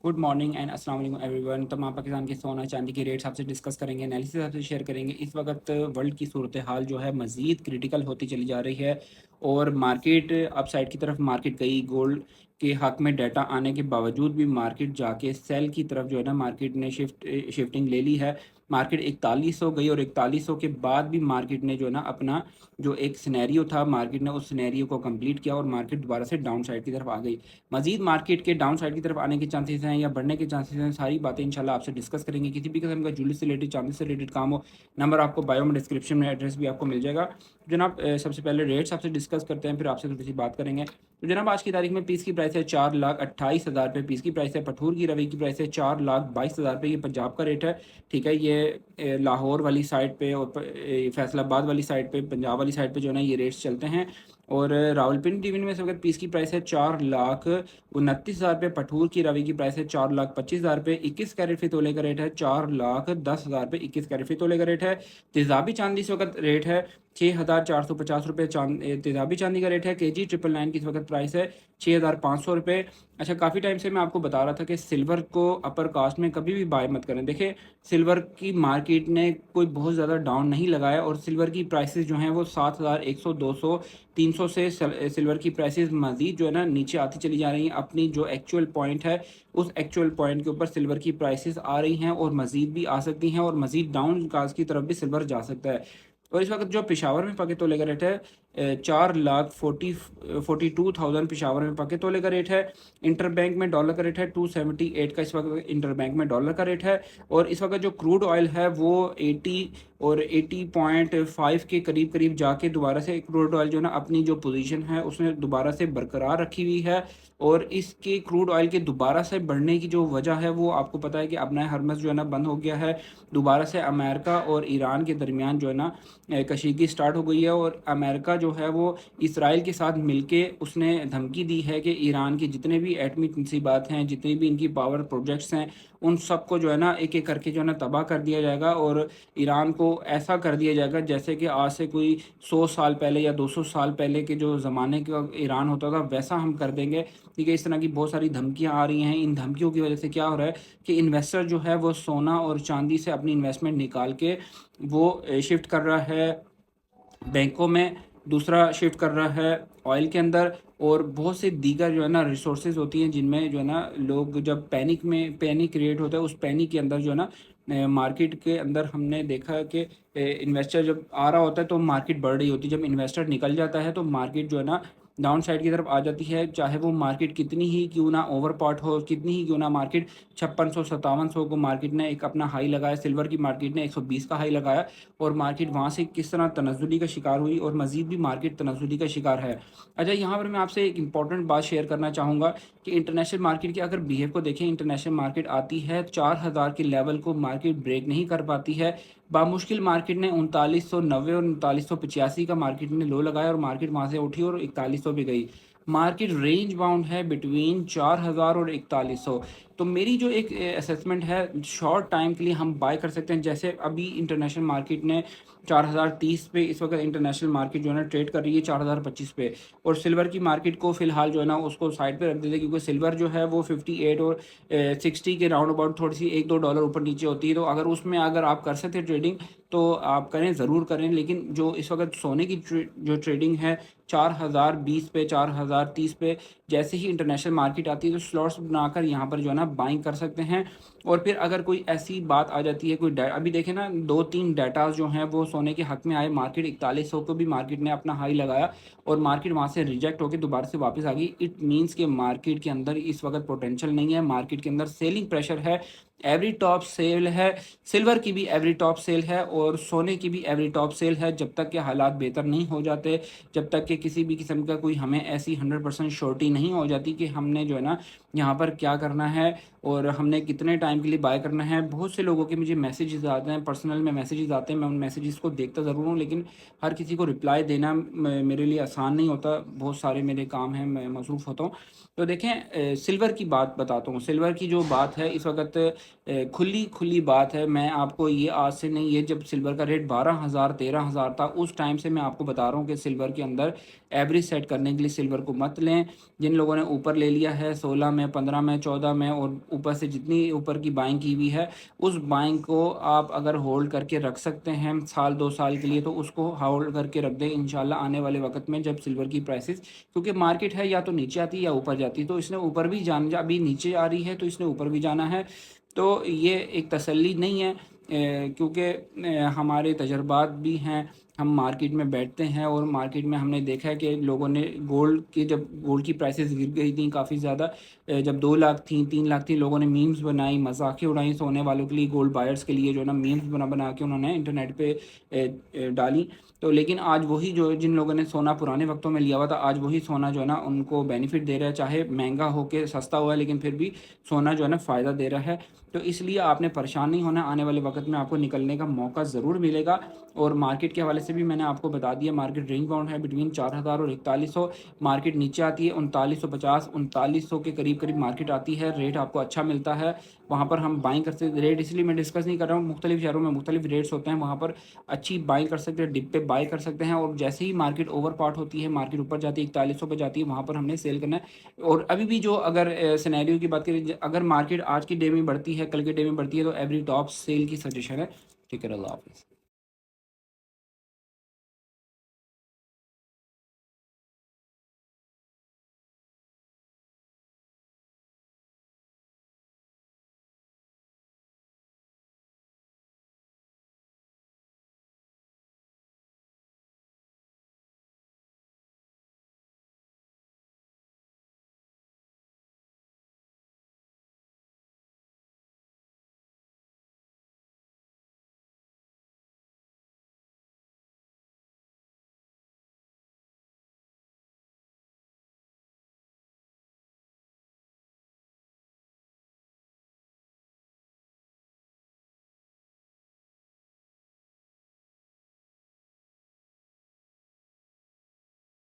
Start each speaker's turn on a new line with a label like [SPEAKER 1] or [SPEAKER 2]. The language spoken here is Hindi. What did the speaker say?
[SPEAKER 1] गुड मॉर्निंग एंड अस्सलाम वालेकुम एवरीवन। तमाम पाकिस्तान के सोना चांदी के रेट्स आपसे डिस्कस करेंगे, एनालिसिस आपसे शेयर करेंगे। इस वक्त वर्ल्ड की सूरत हाल जो है मज़ीद क्रिटिकल होती चली जा रही है और मार्केट अपसाइड की तरफ मार्केट गई। गोल्ड के हक में डाटा आने के बावजूद भी मार्केट जाके सेल की तरफ जो है ना मार्केट ने शिफ्टिंग ले ली है। मार्केट 4100 गई और 4100 के बाद भी मार्केट ने जो है ना अपना जो एक सिनेरियो था, मार्केट ने उस सिनेरियो को कंप्लीट किया और मार्केट दोबारा से डाउन साइड की तरफ आ गई। मजीद मार्केट के डाउन साइड की तरफ आने के चांसेस हैं या बढ़ने के चांसेस हैं, सारी बातें इंशाल्लाह आपसे डिस्कस करेंगे। किसी भी किस्म का ज्वेलरी से रिलेटेड, चांदी से रिलेटेड काम हो, नंबर आपको बायो में, डिस्क्रिप्शन में, एड्रेस भी आपको मिल जाएगा। जनाब सबसे पहले रेट्स आपसे डिस्कस करते हैं, फिर आपसे थोड़ी सी बात करेंगे। तो जनाब आज की तारीख में पीस की प्राइस है 4,28,000 रुपये पीस की प्राइस है। पठूर की रवई की प्राइस है 4,22,000 रुपये। ये पंजाब का रेट है, ठीक है। ये लाहौर वाली साइड पे और फैसलाबाद वाली साइड पे, पंजाब वाली साइड पे जो है ना ये रेट्स चलते हैं। और रावलपिंडी डिवीजन में इस वक्त पीस की प्राइस है 4,29,000 रुपये। पठूर की रवि की प्राइस है 4,25,000 रुपये। 21 कैरेट फी तोले का रेट है 4,10,000 रुपये। 21 कैरेट फी तोले का रेट है। तेजाबी चांदी इस वक्त रेट है 6,450 रुपये। तेजाबी चांदी का रेट है। KG 999 की इस वक्त प्राइस है 6,500 रुपये। अच्छा, काफ़ी टाइम से मैं आपको बता रहा था कि सिल्वर को अपर कास्ट में कभी भी बाय मत करें। देखिए, सिल्वर की मार्केट ने कोई बहुत ज़्यादा डाउन नहीं लगाया और सिल्वर की प्राइसेस जो हैं वो 7,100, 200, 300 से सिल्वर की प्राइसेस मज़ीद जो है ना नीचे आती चली जा रही हैं। अपनी जो एक्चुअल पॉइंट है उस एक्चुअल पॉइंट के ऊपर सिल्वर की प्राइसेस आ रही हैं और मज़ीद भी आ सकती हैं और मज़ीद डाउन काज की तरफ भी सिल्वर जा सकता है। और इस वक्त जो पेशावर में पाके तोले का रेट है 4,42,000 पेशावर में पाके तोले का रेट है। इंटर बैंक में डॉलर का रेट है 278 का इस वक्त इंटर बैंक में डॉलर का रेट है। और इस वक्त जो क्रूड ऑयल है वो 80 और 80.5 के करीब करीब जाके दोबारा से क्रूड ऑयल जो है ना अपनी जो पोजीशन है उसने दोबारा से बरकरार रखी हुई है। और इसके क्रूड ऑयल के दोबारा से बढ़ने की जो वजह है वो आपको पता है कि अपना हरमज़ जो है ना बंद हो गया है। दोबारा से अमेरिका और ईरान के दरमियान जो है ना कशीदगी स्टार्ट हो गई है और अमेरिका जो है वो इसराइल के साथ मिलके उसने धमकी दी है कि ईरान के जितने भी एटमी तनसीबात हैं, जितने भी इनकी पावर प्रोजेक्ट्स हैं, उन सबको जो है ना एक एक करके जो है ना तबाह कर दिया जाएगा और ईरान को ऐसा कर दिया जाएगा जैसे कि आज से कोई 100 साल पहले या 200 साल पहले के जो ज़माने का ईरान होता था वैसा हम कर देंगे। ठीक है, इस तरह की बहुत सारी धमकियाँ आ रही हैं। इन धमकियों की वजह से क्या हो रहा है कि इन्वेस्टर जो है वो सोना और चांदी से अपनी इन्वेस्टमेंट निकाल के वो शिफ्ट कर रहा है बैंकों में, दूसरा शिफ्ट कर रहा है ऑयल के अंदर। और बहुत से दीगर जो है ना रिसोर्सेज होती हैं जिनमें जो है ना लोग जब पैनिक क्रिएट होता है, उस पैनिक के अंदर जो है ना मार्केट के अंदर हमने देखा कि इन्वेस्टर जब आ रहा होता है तो मार्केट बढ़ रही होती है, जब इन्वेस्टर निकल जाता है तो मार्केट जो है ना डाउन साइड की तरफ आ जाती है। चाहे वो मार्केट कितनी ही क्यों ना ओवरपॉट हो, कितनी ही क्यों ना मार्केट 5600-5700 को मार्केट ने एक अपना हाई लगाया, सिल्वर की मार्केट ने 120 का हाई लगाया और मार्केट वहाँ से किस तरह तनज़्ज़ुली का शिकार हुई और मज़ीद भी मार्केट तनज़्ज़ुली का शिकार है। अच्छा, यहाँ पर मैं आपसे एक इंपॉर्टेंट बात शेयर करना चाहूँगा कि इंटरनेशनल मार्केट के अगर बिहेव को देखें, इंटरनेशनल मार्केट आती है 4000 के लेवल को मार्केट ब्रेक नहीं कर पाती है। बामुश्किल मार्केट ने 3990 और 3985 का मार्केट ने लो लगाया और मार्केट वहाँ से उठी और 4100 पे गई। मार्केट रेंज बाउंड है बिटवीन 4000 और 4100। तो मेरी जो एक असेसमेंट है, शॉर्ट टाइम के लिए हम बाय कर सकते हैं। जैसे अभी इंटरनेशनल मार्केट ने 4030 पे इस वक्त इंटरनेशनल मार्केट जो है ना ट्रेड कर रही है 4025 पे। और सिल्वर की मार्केट को फिलहाल जो है ना उसको साइड पे रख देते हैं क्योंकि सिल्वर जो है वो 58 और 60 के राउंड अबाउट थोड़ी सी 1-2 डॉलर ऊपर नीचे होती है। तो अगर उसमें अगर आप कर सकते हैं ट्रेडिंग तो आप करें, ज़रूर करें। लेकिन जो इस वक्त सोने की जो ट्रेडिंग है 4020 पे, 4030 पे, जैसे ही इंटरनेशनल मार्केट आती है तो स्लॉट्स बनाकर यहाँ पर जो है ना बाइंग कर सकते हैं। और फिर अगर कोई ऐसी बात आ जाती है, कोई अभी देखें ना 2-3 डाटाज जो हैं वो सोने के हक में आए। मार्केट 4100 को भी मार्केट ने अपना हाई लगाया और मार्केट वहाँ से रिजेक्ट होकर दोबारा से वापस आ गई। इट मीन्स कि मार्केट के अंदर इस वक्त पोटेंशियल नहीं है, मार्केट के अंदर सेलिंग प्रेशर है। एवरी टॉप सेल है, सिल्वर की भी एवरी टॉप सेल है और सोने की भी एवरी टॉप सेल है। जब तक के हालात बेहतर नहीं हो जाते, जब तक कि किसी भी किस्म का कोई हमें ऐसी 100% श्योरिटी नहीं हो जाती कि हमने जो है ना यहाँ पर क्या करना है और हमने कितने टाइम के लिए बाय करना है। बहुत से लोगों के मुझे मैसेजेस आते हैं, पर्सनल में मैसेजेस आते हैं, मैं उन मैसेजेस को देखता ज़रूर हूँ लेकिन हर किसी को रिप्लाई देना मेरे लिए आसान नहीं होता। बहुत सारे मेरे काम हैं, मैं मसरूफ़ होता हूँ। तो देखें, सिल्वर की बात बताता हूँ। सिल्वर की जो बात है इस वक्त खुली बात है, मैं आपको ये आज से नहीं, ये जब सिल्वर का रेट 12,000 13,000 था उस टाइम से मैं आपको बता रहा हूँ कि सिल्वर के अंदर एवरेज सेट करने के लिए सिल्वर को मत लें। जिन लोगों ने ऊपर ले लिया है 16 में, 15 में, 14 में और ऊपर से जितनी ऊपर की बाइंग की हुई है, उस बाइंग को आप अगर होल्ड करके रख सकते हैं साल 2 साल के लिए, तो उसको होल्ड करके रख दें। इंशाल्लाह आने वाले वक्त में जब सिल्वर की प्राइसेस, क्योंकि मार्केट है या तो नीचे आती है या ऊपर जाती है, तो इसने ऊपर भी जाना, अभी नीचे आ रही है तो इसने ऊपर भी जाना है। तो ये एक तसल्ली नहीं है, क्योंकि हमारे तजर्बात भी हैं, हम मार्केट में बैठते हैं और मार्केट में हमने देखा है कि लोगों ने गोल्ड की, जब गोल्ड की प्राइसेस गिर गई थी काफ़ी ज़्यादा, जब 2 लाख थी, 3 लाख थी, लोगों ने मीम्स बनाई, मजाकें उड़ाई सोने वालों के लिए, गोल्ड बायर्स के लिए जो है ना, मीम्स बना बना के उन्होंने इंटरनेट पे डाली। तो लेकिन आज वही जो जिन लोगों ने सोना पुराने वक्तों में लिया हुआ था, आज वही सोना जो है ना उनको बेनिफिट दे रहा है, चाहे महंगा हो के सस्ता हुआ है लेकिन फिर भी सोना जो है ना फ़ायदा दे रहा है। तो इसलिए आपने परेशान नहीं होना, आने वाले वक्त में आपको निकलने का मौका ज़रूर मिलेगा। और मार्केट के हवाले से भी मैंने आपको बता दिया, मार्केट रेंज बाउंड है बिटवीन 4,000 और 4100। मार्केट नीचे आती है 3950 3900 के करीब करीब मार्केट आती है, रेट आपको अच्छा मिलता है, वहाँ पर हम बाइंग कर सकते। रेट इसलिए मैं डिस्कस नहीं कर रहा हूँ, मुख्तलिफ शहरों में मुख्तलिफ रेट्स होते हैं, वहाँ पर अच्छी बाइंग कर सकते हैं, डिप पे बाई कर सकते हैं। और जैसे ही मार्केट ओवर पार्ट होती है, मार्केट ऊपर जाती है 4100 पे जाती है, वहाँ पर हमने सेल करना है। और अभी भी जो अगर सिनेरियो की बात करें, अगर मार्केट आज की डे में बढ़ती है, कल के डे में बढ़ती है, तो एवरी टॉप सेल की सजेशन है। ठीक है, अल्लाह हाफिज़।